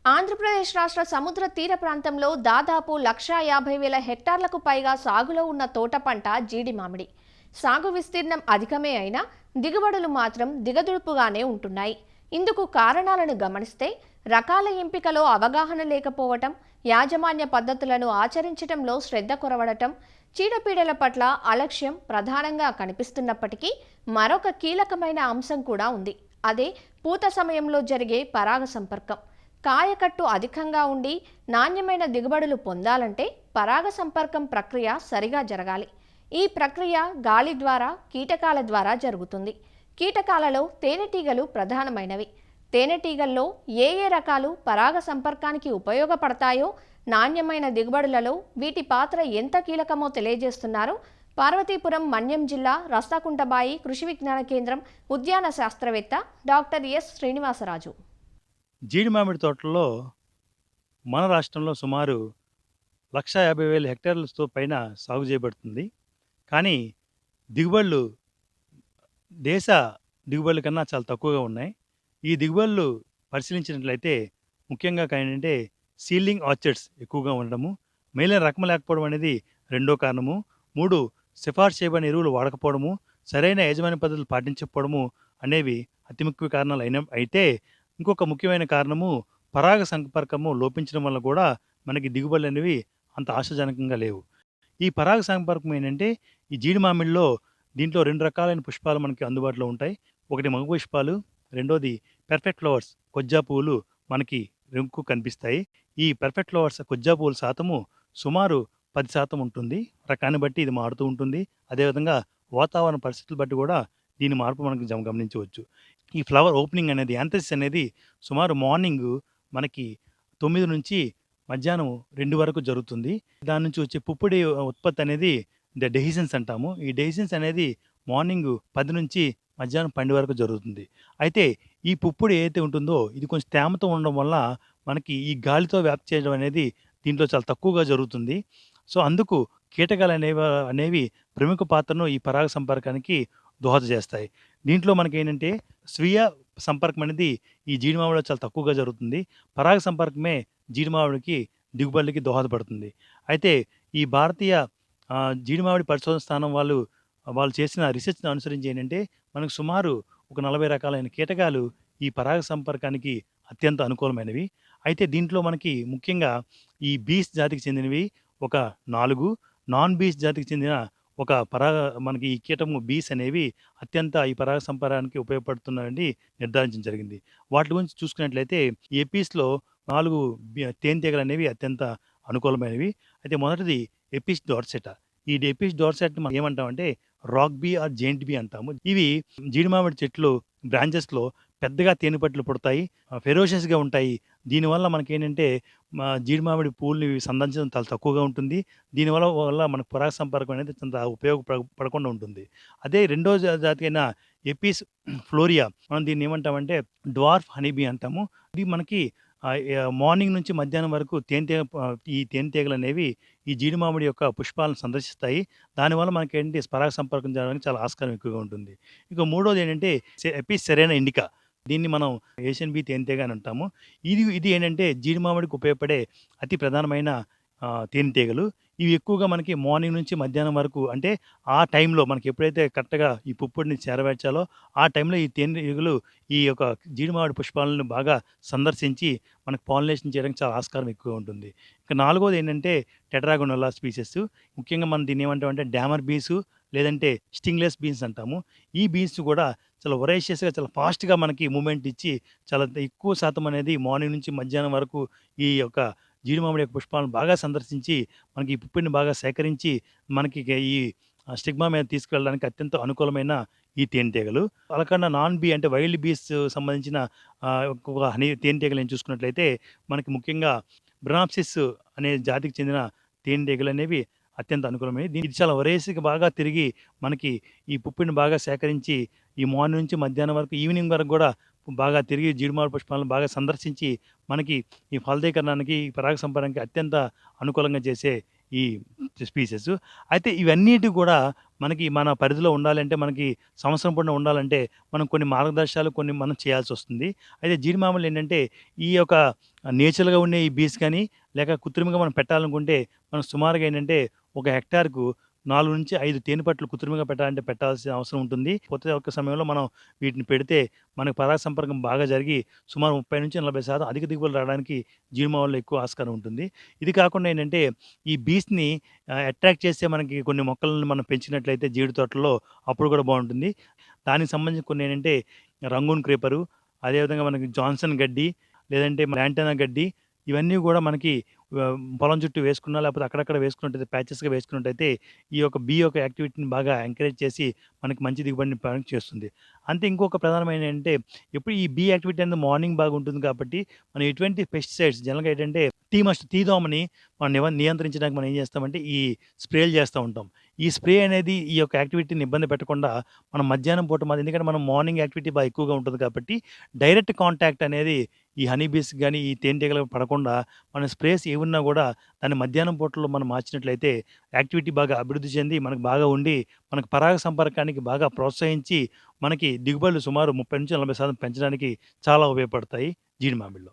ఆంధ్రప్రదేశ్ రాష్ట్ర సముద్ర తీర ప్రాంతంలో దాదాపు 1,50,000 హెక్టార్లకు పైగా సాగులో ఉన్న తోట పంట జీడి మామిడి. సాగు విస్తీర్ణం అధికమే అయినా దిగుబడులు మాత్రం దిగదుడుపుగానే ఉంటున్నాయి. ఇందుకు కారణాలను గమనిస్తే రకాల ఎంపికలో అవగాహన లేకపోవటం, యాజమాన్య పద్ధతులను ఆచరించడంలో శ్రద్ధ కొరవడటం, చీడపీడల పట్ల అలక్ష్యం ప్రధానంగా కనిపిస్తున్నప్పటికీ మరొక కీలకమైన అంశం కూడా ఉంది. అదే పూత సమయంలో జరిగే పరాగ సంపర్కం. కాయకట్టు అధికంగా ఉండి నాణ్యమైన దిగుబడులు పొందాలంటే పరాగ సంపర్కం ప్రక్రియ సరిగా జరగాలి. ఈ ప్రక్రియ గాలి ద్వారా, కీటకాల ద్వారా జరుగుతుంది. కీటకాలలో తేనెటీగలు ప్రధానమైనవి. తేనెటీగల్లో ఏ ఏ రకాలు పరాగ సంపర్కానికి ఉపయోగపడతాయో, నాణ్యమైన దిగుబడులలో వీటి పాత్ర ఎంత కీలకమో తెలియజేస్తున్నారు పార్వతీపురం మన్యం జిల్లా రస్తాకుంటబాయి కృషి విజ్ఞాన కేంద్రం ఉద్యాన శాస్త్రవేత్త డాక్టర్ ఎస్ శ్రీనివాసరాజు. జీడి మామిడి తోటల్లో మన రాష్ట్రంలో సుమారు 1,50,000 హెక్టార్లతో పైన సాగు చేయబడుతుంది. కానీ దిగుబడులు దేశ దిగుబడుల కన్నా చాలా తక్కువగా ఉన్నాయి. ఈ దిగుబడులు పరిశీలించినట్లయితే ముఖ్యంగా ఏంటంటే సీలింగ్ ఆర్చర్డ్స్ ఎక్కువగా ఉండడము, మేలైన రకం లేకపోవడం అనేది రెండో కారణము. 3 సిఫార్సు చేయబడిన ఎరువులు వాడకపోవడము, సరైన యాజమాన్య పద్ధతులు పాటించకపోవడము అనేవి అతి ముఖ్య కారణాలు అయితే ఇంకొక ముఖ్యమైన కారణము పరాగ సంపర్కము లోపించడం వల్ల కూడా మనకి దిగుబడులు అనేవి అంత ఆశాజనకంగా లేవు. ఈ పరాగ సంపర్కం ఏంటంటే ఈ జీడి మామిడిలో దీంట్లో 2 రకాలైన పుష్పాలు మనకి అందుబాటులో ఉంటాయి. ఒకటి మగ పుష్పాలు, రెండోది పెర్ఫెక్ట్ ఫ్లవర్స్ కొజ్జా పువ్వులు మనకి ఎక్కువ కనిపిస్తాయి. ఈ పెర్ఫెక్ట్ ఫ్లవర్స్ కొజ్జా పువ్వుల శాతము సుమారు 10% ఉంటుంది. రకాన్ని బట్టి ఇది మారుతూ ఉంటుంది. అదేవిధంగా వాతావరణ పరిస్థితులు బట్టి కూడా దీని మార్పు మనకు గమనించవచ్చు. ఈ ఫ్లవర్ ఓపెనింగ్ అనేది యాంథసిస్ అనేది సుమారు మార్నింగ్ మనకి 9 నుంచి మధ్యాహ్నం 2 వరకు జరుగుతుంది. దాని నుంచి వచ్చే పుప్పొడి ఉత్పత్తి అనేది డెహిసెన్స్ అంటాము. ఈ డెహిసెన్స్ అనేది మార్నింగ్ 10 నుంచి మధ్యాహ్నం 12 వరకు జరుగుతుంది. అయితే ఈ పుప్పొడి ఏదైతే ఉంటుందో ఇది కొంచెం తేమతో ఉండడం వల్ల మనకి ఈ గాలితో వ్యాప్తి చేయడం అనేది దీంట్లో చాలా తక్కువగా జరుగుతుంది. సో అందుకు కీటకాలు అనేవి ప్రముఖ పాత్రను ఈ పరాగ సంపర్కానికి దోహద చేస్తాయి. దీంట్లో మనకేంటంటే స్వీయ సంపర్కం అనేది ఈ జీడి మామిడిలో చాలా తక్కువగా జరుగుతుంది. పరాగ సంపర్కమే జీడి మామిడికి దిగుబడులకి దోహదపడుతుంది. అయితే ఈ భారతీయ జీడి మామిడి పరిశోధన స్థానం వాళ్ళు చేసిన రీసెర్చ్‌ని అనుసరించి ఏంటంటే మనకు సుమారు ఒక 40 రకాలైన కీటకాలు ఈ పరాగ సంపర్కానికి అత్యంత అనుకూలమైనవి. అయితే దీంట్లో మనకి ముఖ్యంగా ఈ బీస్ జాతికి చెందినవి ఒక 4, నాన్ బీస్ జాతికి చెందిన ఒక మనకి ఈ కీటము బీస్ అనేవి అత్యంత ఈ పరాగ సంపర్కానికి ఉపయోగపడుతున్నాయని నిర్ధారించడం జరిగింది. వాటి గురించి చూసుకున్నట్లయితే ఎపీస్‌లో 4 తేనెటీగలు అనేవి అత్యంత అనుకూలమైనవి. అయితే మొదటిది ఎపిస్ డార్సెటా. ఈ ఎపిస్ డార్సెట్‌ని మనం ఏమంటామంటే rock bee or giant bee అంటాము. ఇవి జీడి మామిడి చెట్లు బ్రాంచెస్‌లో పెద్దగా తేనెపట్లు పుడతాయి. ఫెరోషియస్‌గా ఉంటాయి. దీనివల్ల మనకేంటంటే జీడి మామిడి పువ్వుల్ని సందర్శించడం చాలా తక్కువగా ఉంటుంది. దీనివల్ల మనకు పరాగ సంపర్కం అనేది అంత పడకుండా ఉంటుంది. అదే రెండో జాతి అయిన ఎపిస్ ఫ్లోరియా మనం దీన్ని ఏమంటామంటే డ్వార్ఫ్ హనీ బీ అంటాము. ఇది మనకి మార్నింగ్ నుంచి మధ్యాహ్నం వరకు ఈ తేనెటీగలనేవి ఈ జీడి మామిడి యొక్క పుష్పాలను సందర్శిస్తాయి. దానివల్ల మనకేంటి పరాగ సంపర్కం జరగడానికి చాలా ఆస్కారం ఎక్కువగా ఉంటుంది. ఇక మూడోది ఏంటంటే ఎపిస్ సెరేనా ఇండికా. దీన్ని మనం ఏషియన్ బీ తేనెటీగ అని అంటాము. ఇది ఏంటంటే జీడి మామిడికి ఉపయోగపడే అతి ప్రధానమైన తేనెటీగలు. ఇవి ఎక్కువగా మనకి మార్నింగ్ నుంచి మధ్యాహ్నం వరకు అంటే ఆ టైంలో మనకి ఎప్పుడైతే కరెక్ట్‌గా ఈ పుప్పొడిని చేరవేర్చాలో ఆ టైంలో ఈ తేనెటీగలు ఈ యొక్క జీడి మామిడి పుష్పాలను బాగా సందర్శించి మనకు పాలినేషన్ చేయడానికి చాలా ఆస్కారం ఎక్కువగా ఉంటుంది. ఇక నాలుగోది ఏంటంటే టెట్రాగోనల్లా స్పీసెస్. ముఖ్యంగా మనం దీన్ని ఏమంటామంటే డామర్ బీసు లేదంటే స్టింగ్లెస్ బీన్స్ అంటాము. ఈ బీన్స్ కూడా చాలా వొరాషియస్‌గా చాలా ఫాస్ట్‌గా మనకి మూవ్‌మెంట్ ఇచ్చి చాలా ఎక్కువ శాతం అనేది మార్నింగ్ నుంచి మధ్యాహ్నం వరకు ఈ యొక్క జీడి మామిడి యొక్క పుష్పాలను బాగా సందర్శించి మనకి ఈ పుప్పొడిని బాగా సేకరించి మనకి ఈ స్టిగ్మా మీద తీసుకెళ్ళడానికి అత్యంత అనుకూలమైన ఈ తేనెటీగలు. అలకన్నా నాన్ బీ అంటే వైల్డ్ బీస్ సంబంధించిన ఒక తేనెటీగలను చూసుకున్నట్లయితే మనకి ముఖ్యంగా బ్రానాప్సిస్ అనే జాతికి చెందిన తేనెటీగలనేవి అత్యంత అనుకూలమైనవి. ఇది చాలా వరేసిగా బాగా తిరిగి మనకి ఈ పుప్పొడిని బాగా సేకరించి ఈ మార్నింగ్ నుంచి మధ్యాహ్నం వరకు ఈవినింగ్ వరకు కూడా బాగా తిరిగి జీడి మామిడి పుష్పాలను బాగా సందర్శించి మనకి ఈ ఫలదీకరణానికి, ఈ పరాగ సంపర్కానికి అత్యంత అనుకూలంగా చేసే ఈ స్పీసెస్. అయితే ఇవన్నిటి కూడా మనకి మన పరిధిలో ఉండాలంటే, మనకి సంవత్సరం పొడునా ఉండాలంటే, మనం కొన్ని మార్గదర్శకాలు కొన్ని మనం చేయాల్సొస్తుంది. అయితే జీడి మామిడిలో ఏంటంటే, ఈ యొక్క నేచురల్‌గా ఉండే ఈ బీస్ కానీ, లేక కృత్రిమంగా మనం పెట్టాలనుకుంటే, మనం సుమారుగా ఏంటంటే, ఒక హెక్టార్‌కు 4-5 తేనెపట్లు కృత్రిమంగా పెట్టాలంటే పెట్టాల్సిన అవసరం ఉంటుంది. కొత్త యొక్క సమయంలో మనం వీటిని పెడితే, మనకు పరాగ సంపర్కం బాగా జరిగి, సుమారు 30-40% అధిక దిగుబడులు రావడానికి జీడి మామిడిలో ఎక్కువ ఆస్కారం ఉంటుంది. ఇది కాకుండా ఏంటంటే, ఈ బీస్‌ని అట్రాక్ట్ చేసే మనకి కొన్ని మొక్కలను మనం పెంచినట్లయితే జీడి తోటల్లో అప్పుడు కూడా బావుంటుంది. దానికి సంబంధించి కొన్నేంటంటే రంగూన్ క్రీపరు, అదేవిధంగా మనకి జాన్సన్ గడ్డి, లేదంటే లాంటానా గడ్డి, ఇవన్నీ గూడా మనకి పొలం చుట్టూ వేసుకున్నా, లేకపోతే అక్కడక్కడ వేసుకున్నట్టయితే ప్యాచెస్‌గా వేసుకున్నట్టయితే ఈ యొక్క బీ యొక్క యాక్టివిటీని బాగా ఎంకరేజ్ చేసి మనకి మంచి దిగుబడిని ప్రొడక్ట్ చేస్తుంది. అంతే ఇంకొక ప్రధానమైన ఏంటంటే, ఎప్పుడు ఈ బీ యాక్టివిటీ అనేది మార్నింగ్ బాగుంటుంది కాబట్టి, మనం ఎటువంటి పెస్టిసైడ్స్ జనరల్‌గా ఏంటంటే టీ దోమని మనం నియంత్రించడానికి మనం ఏం చేస్తామంటే ఈ స్ప్రేలు చేస్తా ఉంటాం. ఈ స్ప్రే అనేది ఈ యొక్క యాక్టివిటీని ఇబ్బంది పెట్టకుండా మనం మధ్యాహ్నం పూట ఎందుకంటే మనం మార్నింగ్ యాక్టివిటీ బాగా ఎక్కువగా ఉంటుంది కాబట్టి డైరెక్ట్ కాంటాక్ట్ అనేది ఈ హనీ బీస్ గాని, ఈ తేనెటీగలకు పడకుండా మన స్ప్రేస్ ఏవున్నా గూడా దాన్ని మధ్యాహ్నం పూటలో మనం మార్చినట్లయితే యాక్టివిటీ బాగా అభివృద్ధి చెంది మనకు బాగా ఉండి, మనకు పరాగ సంపర్కానికి బాగా ప్రోత్సహించి, మనకి దిగుబడులు సుమారు 30-40% పెంచడానికి చాలా ఉపయోగపడతాయి జీడి మామిడిలో.